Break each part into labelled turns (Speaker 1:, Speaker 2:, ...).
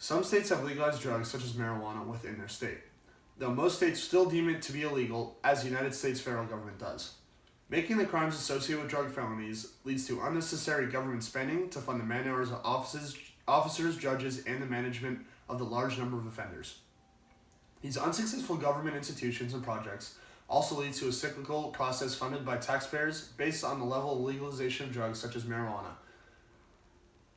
Speaker 1: Some states have legalized drugs such as marijuana within their state, though most states still deem it to be illegal, as the United States federal government does. Making the crimes associated with drug felonies leads to unnecessary government spending to fund the man-hours of officers, judges, and the management of the large number of offenders. These unsuccessful government institutions and projects also lead to a cyclical process funded by taxpayers based on the level of legalization of drugs such as marijuana,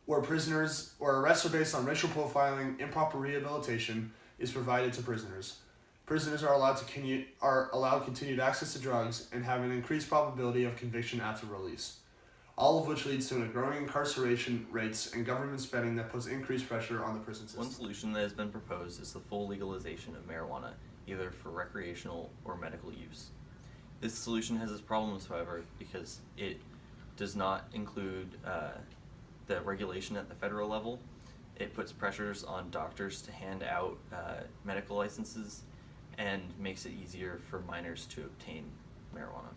Speaker 1: where arrests are based on racial profiling, improper rehabilitation is provided to prisoners. Prisoners are allowed continued access to drugs and have an increased probability of conviction after release, all of which leads to a growing incarceration rates and government spending that puts increased pressure on the prison system.
Speaker 2: One solution that has been proposed is the full legalization of marijuana, either for recreational or medical use. This solution has its problems, however, because it does not include the regulation at the federal level. It puts pressures on doctors to hand out medical licenses and makes it easier for minors to obtain marijuana.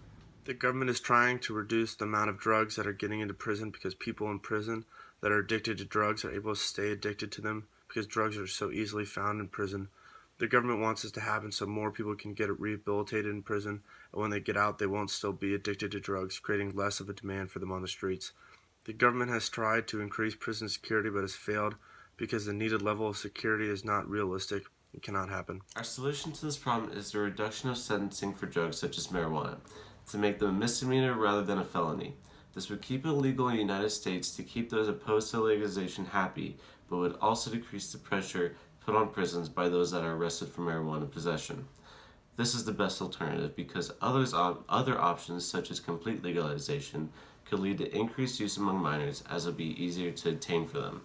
Speaker 3: The government is trying to reduce the amount of drugs that are getting into prison because people in prison that are addicted to drugs are able to stay addicted to them because drugs are so easily found in prison. The government wants this to happen so more people can get rehabilitated in prison, and when they get out they won't still be addicted to drugs, creating less of a demand for them on the streets. The government has tried to increase prison security but has failed because the needed level of security is not realistic. It cannot happen.
Speaker 4: Our solution to this problem is the reduction of sentencing for drugs such as marijuana, to make them a misdemeanor rather than a felony. This would keep it illegal in the United States to keep those opposed to legalization happy, but would also decrease the pressure put on prisons by those that are arrested for marijuana possession. This is the best alternative because other options such as complete legalization could lead to increased use among minors, as it would be easier to obtain for them.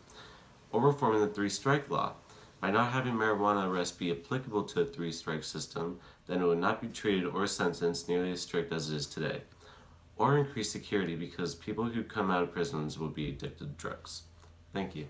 Speaker 4: Or reforming the three-strike law. By not having marijuana arrests be applicable to a three-strike system, then it would not be treated or sentenced nearly as strict as it is today. Or increase security because people who come out of prisons will be addicted to drugs. Thank you.